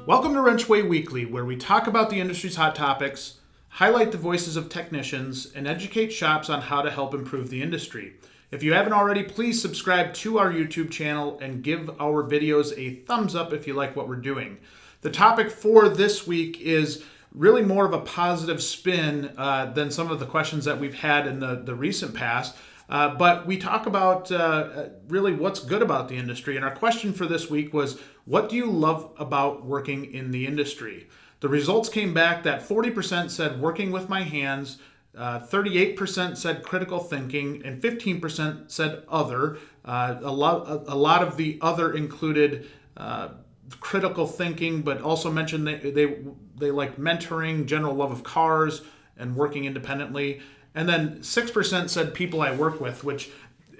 Welcome to WrenchWay Weekly, where we talk about the industry's hot topics, highlight the voices of technicians, and educate shops on how to help improve the industry. If you haven't already, please subscribe to our YouTube channel and give our videos a thumbs up if you like what we're doing. The topic for this week is really more of a positive spin than some of the questions that we've had in the recent past. But we talk about really what's good about the industry. And our question for this week was, what do you love about working in the industry? The results came back that 40% said working with my hands, 38% said critical thinking, and 15% said other. A lot of the other included critical thinking, but also mentioned they like mentoring, general love of cars, and working independently. And then 6% said people I work with, which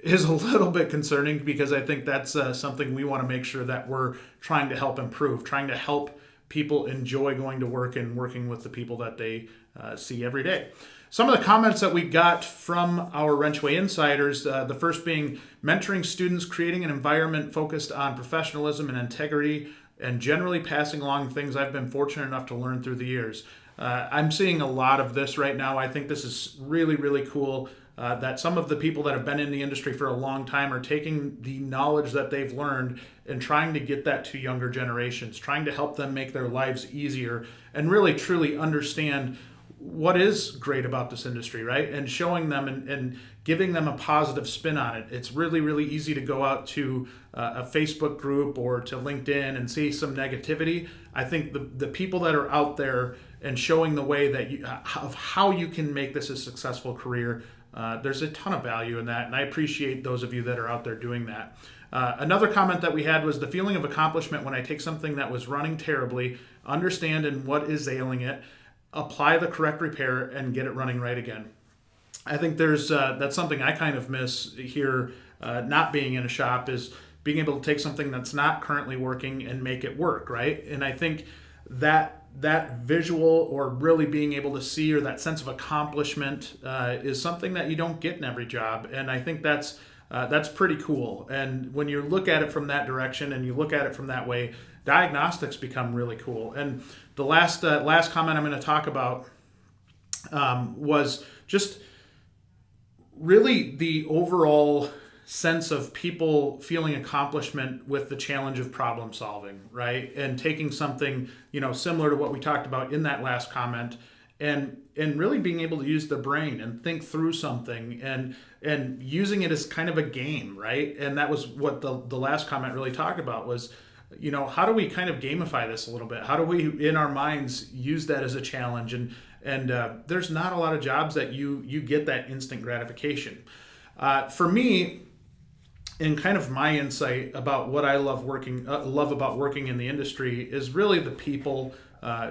is a little bit concerning because I think that's something we want to make sure that we're trying to help improve, trying to help people enjoy going to work and working with the people that they see every day. Some of the comments that we got from our WrenchWay Insiders, the first being mentoring students, creating an environment focused on professionalism and integrity, and generally passing along things I've been fortunate enough to learn through the years. I'm seeing a lot of this right now. I think this is really, really cool that some of the people that have been in the industry for a long time are taking the knowledge that they've learned and trying to get that to younger generations, trying to help them make their lives easier and really, truly understand what is great about this industry, right? And showing them and giving them a positive spin on it. It's really, really easy to go out to a Facebook group or to LinkedIn and see some negativity. I think the people that are out there and showing the way that of how you can make this a successful career, there's a ton of value in that, and I appreciate those of you that are out there doing that. Another comment that we had was the feeling of accomplishment when I take something that was running terribly, understand and what is ailing it, apply the correct repair, and get it running right again. I think that's something I kind of miss here, not being in a shop, is being able to take something that's not currently working and make it work, right? And I think that visual, or really being able to see, or that sense of accomplishment is something that you don't get in every job. And I think that's pretty cool. And when you look at it from that direction and you look at it from that way, diagnostics become really cool. And the last comment I'm going to talk about was just really the overall sense of people feeling accomplishment with the challenge of problem solving, right? And taking something, similar to what we talked about in that last comment, and really being able to use the brain and think through something and using it as kind of a game, right? And that was what the last comment really talked about was, how do we kind of gamify this a little bit? How do we, in our minds, use that as a challenge? And there's not a lot of jobs that you get that instant gratification. For me, and kind of my insight about what I love about working in the industry is really the people.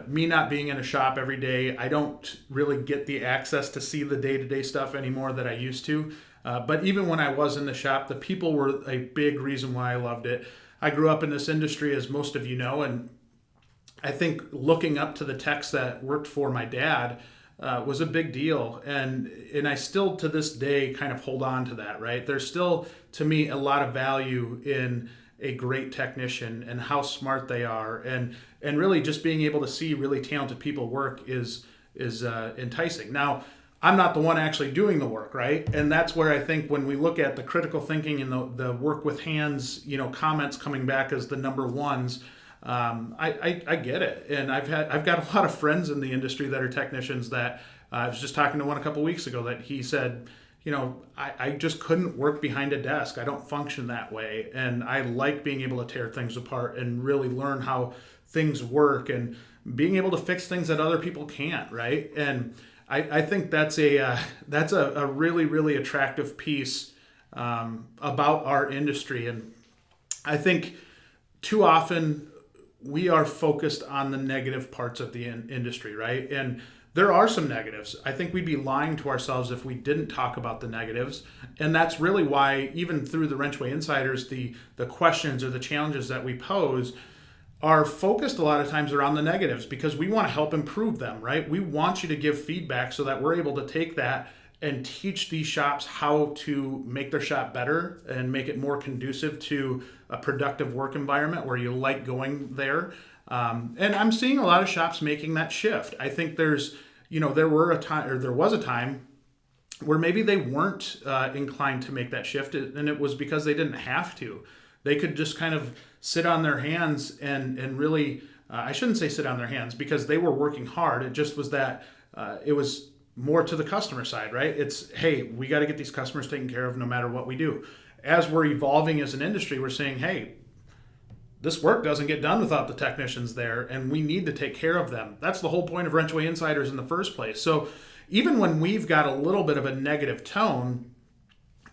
Me not being in a shop every day, I don't really get the access to see the day-to-day stuff anymore that I used to. But even when I was in the shop, the people were a big reason why I loved it. I grew up in this industry, as most of you know, and I think looking up to the techs that worked for my dad was a big deal. And I still, to this day, kind of hold on to that, right? There's still, to me, a lot of value in a great technician and how smart they are. And really just being able to see really talented people work is enticing. Now, I'm not the one actually doing the work, right? And that's where I think when we look at the critical thinking and the work with hands, comments coming back as the number ones, I get it. And I've got a lot of friends in the industry that are technicians that I was just talking to one a couple weeks ago that he said, I just couldn't work behind a desk. I don't function that way. And I like being able to tear things apart and really learn how things work and being able to fix things that other people can't, right? And I think that's a really, really attractive piece about our industry. And I think too often we are focused on the negative parts of the industry, right? And there are some negatives. I think we'd be lying to ourselves if we didn't talk about the negatives. And that's really why, even through the WrenchWay Insiders, the questions or the challenges that we pose are focused a lot of times around the negatives, because we want to help improve them, right? We want you to give feedback so that we're able to take that and teach these shops how to make their shop better and make it more conducive to a productive work environment where you like going there. And I'm seeing a lot of shops making that shift. I think there was a time where maybe they weren't inclined to make that shift, and it was because they didn't have to. They could just kind of sit on their hands and really, I shouldn't say sit on their hands, because they were working hard. It just was that it was more to the customer side, right? It's, hey, we got to get these customers taken care of no matter what we do. As we're evolving as an industry, we're saying, hey, this work doesn't get done without the technicians there, and we need to take care of them. That's the whole point of WrenchWay Insiders in the first place. So even when we've got a little bit of a negative tone,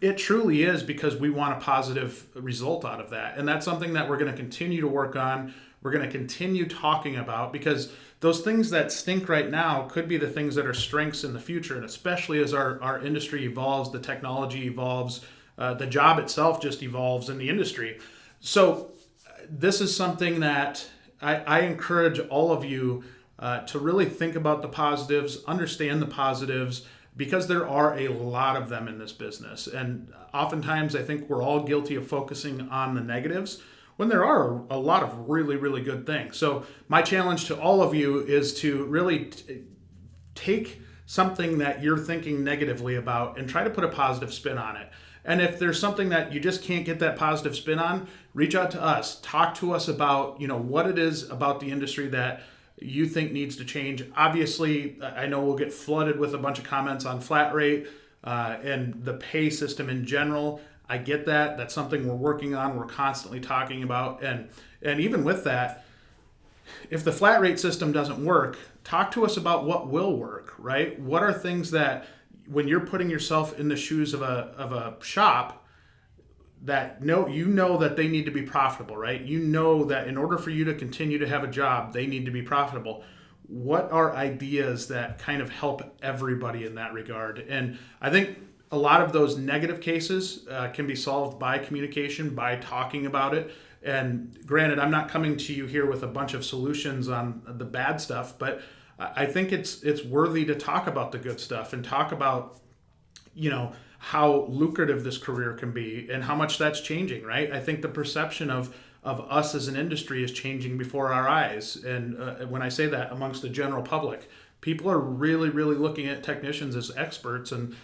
it truly is because we want a positive result out of that. And that's something that we're going to continue to work on. We're going to continue talking about, because those things that stink right now could be the things that are strengths in the future. And especially as our industry evolves, the technology evolves, the job itself just evolves in the industry. So this is something that I encourage all of you to really think about the positives, understand the positives, because there are a lot of them in this business. And oftentimes I think we're all guilty of focusing on the negatives when there are a lot of really, really good things. So my challenge to all of you is to really take something that you're thinking negatively about and try to put a positive spin on it. And if there's something that you just can't get that positive spin on, reach out to us. Talk to us about, what it is about the industry that you think needs to change. Obviously, I know we'll get flooded with a bunch of comments on flat rate and the pay system in general. I get that. That's something we're working on. We're constantly talking about. And even with that, if the flat rate system doesn't work, talk to us about what will work, right? What are things that, when you're putting yourself in the shoes of a shop, that that they need to be profitable, right? You know that in order for you to continue to have a job, they need to be profitable. What are ideas that kind of help everybody in that regard? And I think a lot of those negative cases can be solved by communication, by talking about it. And granted, I'm not coming to you here with a bunch of solutions on the bad stuff, but I think it's worthy to talk about the good stuff and talk about, how lucrative this career can be and how much that's changing, right? I think the perception of us as an industry is changing before our eyes. And when I say that, amongst the general public, people are really, really looking at technicians as experts, and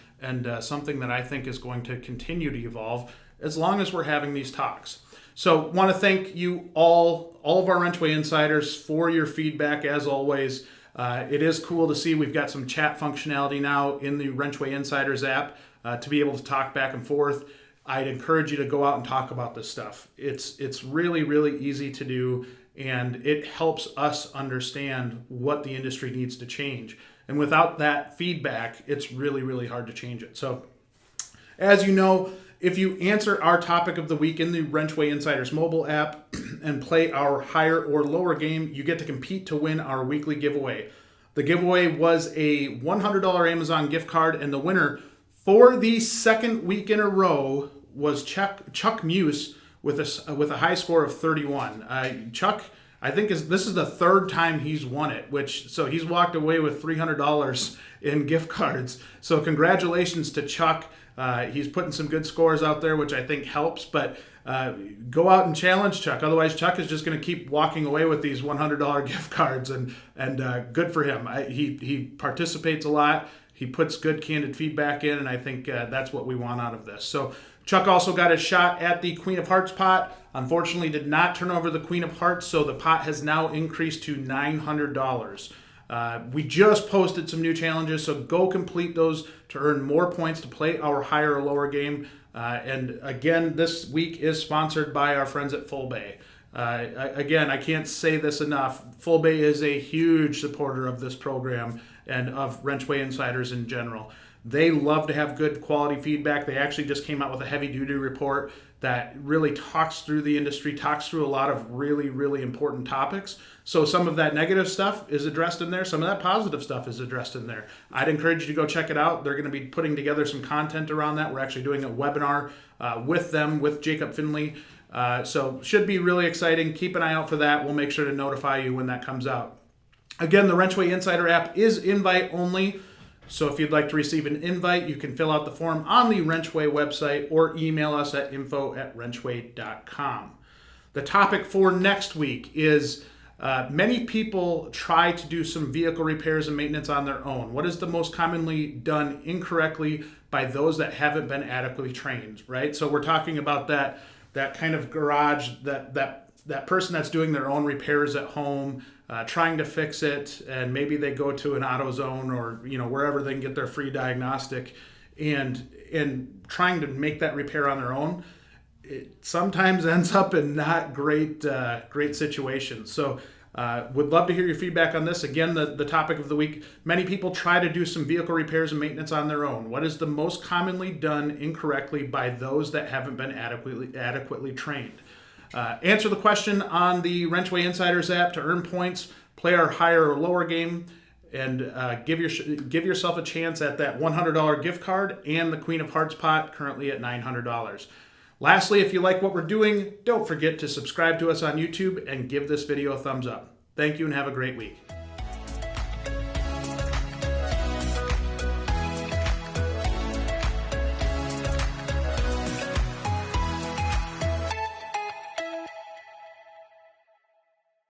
something that I think is going to continue to evolve as long as we're having these talks. So want to thank you all of our WrenchWay Insiders for your feedback as always. It is cool to see we've got some chat functionality now in the WrenchWay Insiders app to be able to talk back and forth. I'd encourage you to go out and talk about this stuff. It's really, really easy to do, and it helps us understand what the industry needs to change. And without that feedback, it's really, really hard to change it. So as you know, if you answer our topic of the week in the WrenchWay Insiders mobile app and play our higher or lower game, you get to compete to win our weekly giveaway. The giveaway was a $100 Amazon gift card, and the winner for the second week in a row was Chuck Muse with a high score of 31. Chuck, I think this is the third time he's won it, so he's walked away with $300 in gift cards. So congratulations to Chuck. He's putting some good scores out there, which I think helps, but go out and challenge Chuck. Otherwise, Chuck is just going to keep walking away with these $100 gift cards, and good for him. He participates a lot. He puts good, candid feedback in, and I think that's what we want out of this. So Chuck also got a shot at the Queen of Hearts pot. Unfortunately, did not turn over the Queen of Hearts, so the pot has now increased to $900. We just posted some new challenges, so go complete those to earn more points to play our higher or lower game. And again, this week is sponsored by our friends at Full Bay. Again, I can't say this enough. Full Bay is a huge supporter of this program and of WrenchWay Insiders in general. They love to have good quality feedback. They actually just came out with a heavy-duty report that really talks through the industry, talks through a lot of really, really important topics. So some of that negative stuff is addressed in there. Some of that positive stuff is addressed in there. I'd encourage you to go check it out. They're going to be putting together some content around that. We're actually doing a webinar with them, with Jacob Finley. So should be really exciting. Keep an eye out for that. We'll make sure to notify you when that comes out. Again, the WrenchWay Insider app is invite only. So if you'd like to receive an invite, you can fill out the form on the WrenchWay website or email us at info@wrenchway.com. The topic for next week is Many people try to do some vehicle repairs and maintenance on their own. What is the most commonly done incorrectly by those that haven't been adequately trained, right? So we're talking about that kind of garage, that person that's doing their own repairs at home, trying to fix it, and maybe they go to an AutoZone or wherever they can get their free diagnostic, and trying to make that repair on their own. It sometimes ends up in not great situations. So would love to hear your feedback on this. Again, the topic of the week: many people try to do some vehicle repairs and maintenance on their own. What is the most commonly done incorrectly by those that haven't been adequately trained? Answer the question on the WrenchWay Insiders app to earn points, play our higher or lower game, and give yourself a chance at that $100 gift card and the Queen of Hearts pot, currently at $900. Lastly, if you like what we're doing, don't forget to subscribe to us on YouTube and give this video a thumbs up. Thank you and have a great week.